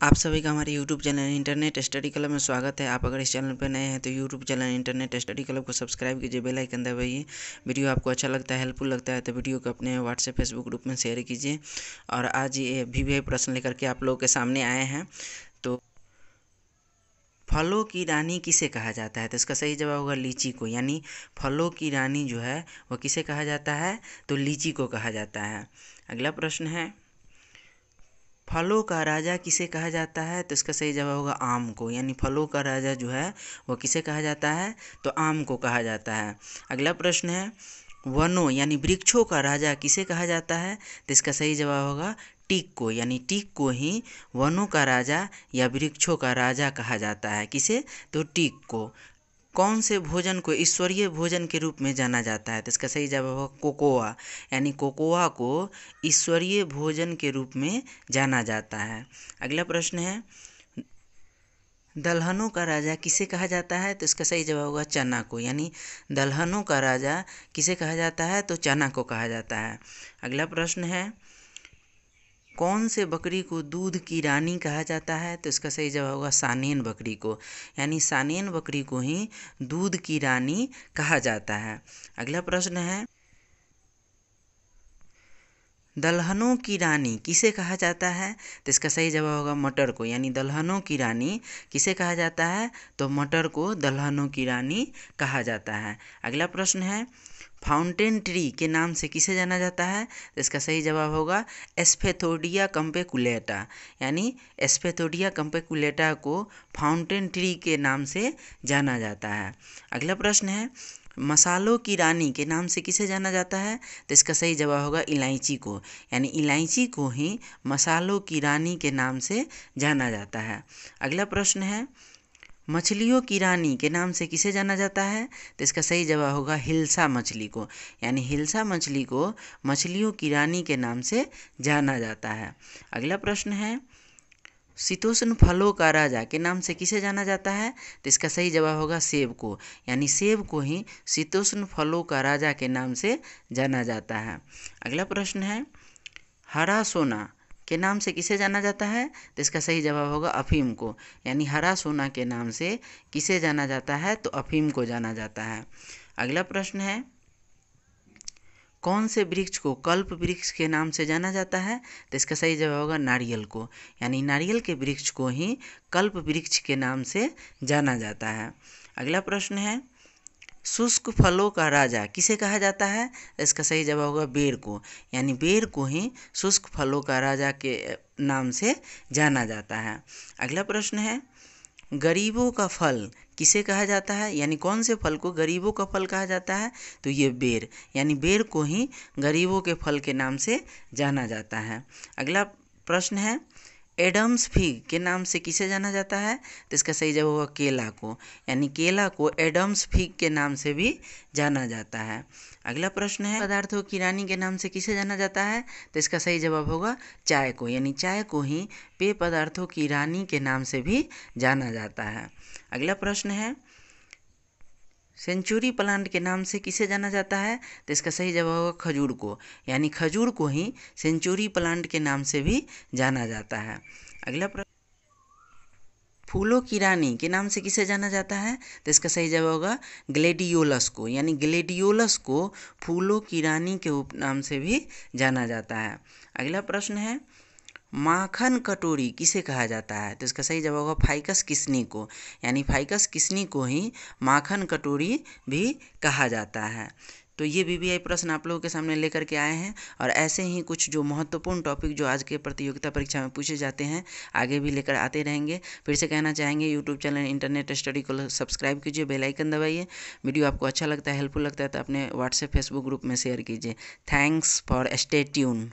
आप सभी का हमारे YouTube channel internet study club में स्वागत है। आप अगर इस चैनल पर नए हैं तो YouTube channel internet study club को सब्सक्राइब कीजिए, बेल आइकन दबाइए। वीडियो आपको अच्छा लगता है, हेल्पफुल लगता है तो वीडियो को अपने व्हाट्सएप फेसबुक ग्रुप में शेयर कीजिए। और आज ये VVI प्रश्न लेकर के आप लोगों के सामने आए हैं। तो फलों की रानी किसे कहा जाता है? तो इसका सही जवाब होगा लीची को। यानी फलों की रानी जो है वो किसे कहा जाता है? तो लीची को कहा जाता है। अगला प्रश्न है, फलों का राजा किसे कहा जाता है? तो इसका सही जवाब होगा आम को। यानी फलों का राजा जो है वो किसे कहा जाता है? तो आम को कहा जाता है। अगला प्रश्न है, वनों यानी वृक्षों का राजा किसे कहा जाता है? तो इसका सही जवाब होगा टीक को। यानी टीक को ही वनों का राजा या वृक्षों का राजा कहा जाता है। किसे? तो टीक को। कौन से भोजन को ईश्वरीय भोजन के रूप में जाना जाता है? तो इसका सही जवाब होगा कोकोआ। यानी कोकोआ को ईश्वरीय भोजन के रूप में जाना जाता है। अगला प्रश्न है, दलहनों का राजा किसे कहा जाता है? तो इसका सही जवाब होगा चना को। यानी दलहनों का राजा किसे कहा जाता है? तो चना को कहा जाता है। अगला प्रश्न है, कौन से बकरी को दूध की रानी कहा जाता है? तो इसका सही जवाब होगा सानेन बकरी को। यानी सानेन बकरी को ही दूध की रानी कहा जाता है। अगला प्रश्न है, दलहनों की रानी किसे कहा जाता है? तो इसका सही जवाब होगा मटर को। यानी दलहनों की रानी किसे कहा जाता है? तो मटर को दलहनों की रानी कहा जाता है। अगला प्रश्न है, फाउंटेन ट्री के नाम से किसे जाना जाता है? तो इसका सही जवाब होगा एस्फेथोडिया कंपेकुलेटा। यानी एस्फेथोडिया कंपेकुलेटा को फाउंटेन ट्री के नाम से जाना जाता है। अगला प्रश्न है, मसालों की रानी के नाम से किसे जाना जाता है? तो इसका सही जवाब होगा इलायची को। यानी इलायची को ही मसालों की रानी के नाम से जाना जाता है। अगला प्रश्न है, मछलियों की रानी के नाम से किसे जाना जाता है? तो इसका सही जवाब होगा हिल्सा मछली को। यानी हिल्सा मछली को मछलियों की रानी के नाम से जाना जाता है। अगला प्रश्न है, शीतोष्ण फलों का राजा के नाम से किसे जाना जाता है? तो इसका सही जवाब होगा सेब को। यानी सेब को ही शीतोष्ण फलों का राजा के नाम से जाना जाता है। अगला प्रश्न है, हरा सोना के नाम से किसे जाना जाता है? तो इसका सही जवाब होगा अफीम को। यानी हरा सोना के नाम से किसे जाना जाता है? तो अफीम को जाना जाता है। अगला प्रश्न है, कौन से वृक्ष को कल्प वृक्ष के नाम से जाना जाता है? तो इसका सही जवाब होगा नारियल को। यानी नारियल के वृक्ष को ही कल्प वृक्ष के नाम से जाना जाता है। अगला प्रश्न है, शुष्क फलों का राजा किसे कहा जाता है? इसका सही जवाब होगा बेर को। यानी बेर को ही शुष्क फलों का राजा के नाम से जाना जाता है। अगला प्रश्न है, गरीबों का फल किसे कहा जाता है? यानी कौन से फल को गरीबों का फल कहा जाता है? तो ये बेर। यानी बेर को ही गरीबों के फल के नाम से जाना जाता है। अगला प्रश्न है, एडम्स फिग के नाम से किसे जाना जाता है? तो इसका सही जवाब होगा केला को। यानी केला को एडम्स फिग के नाम से भी जाना जाता है। अगला प्रश्न है, पदार्थों की रानी के नाम से किसे जाना जाता है? तो इसका सही जवाब होगा चाय को। यानी चाय को ही पेय पदार्थों की रानी के नाम से भी जाना जाता है। अगला प्रश्न है, सेंचुरी प्लांट के नाम से किसे जाना जाता है? तो इसका सही जवाब होगा खजूर को। यानी खजूर को ही सेंचुरी प्लांट के नाम से भी जाना जाता है। अगला प्रश्न, फूलों की रानी के नाम से किसे जाना जाता है? तो इसका सही जवाब होगा ग्लेडियोलस को। यानी ग्लेडियोलस को फूलों की रानी के उपनाम से भी जाना जाता है। अगला प्रश्न है, माखन कटोरी किसे कहा जाता है? तो इसका सही जवाब होगा फाइकस किस्नी को। यानी फाइकस किस्नी को ही माखन कटोरी भी कहा जाता है। तो ये VVI प्रश्न आप लोगों के सामने लेकर के आए हैं। और ऐसे ही कुछ जो महत्वपूर्ण टॉपिक जो आज के प्रतियोगिता परीक्षा में पूछे जाते हैं आगे भी लेकर आते रहेंगे। फिर से कहना चाहेंगे, यूट्यूब चैनल इंटरनेट स्टडी को सब्सक्राइब कीजिए, बेल आइकन दबाइए। वीडियो आपको अच्छा लगता है, हेल्पफुल लगता है तो अपने व्हाट्सएप फेसबुक ग्रुप में शेयर कीजिए। Thanks for stay tune.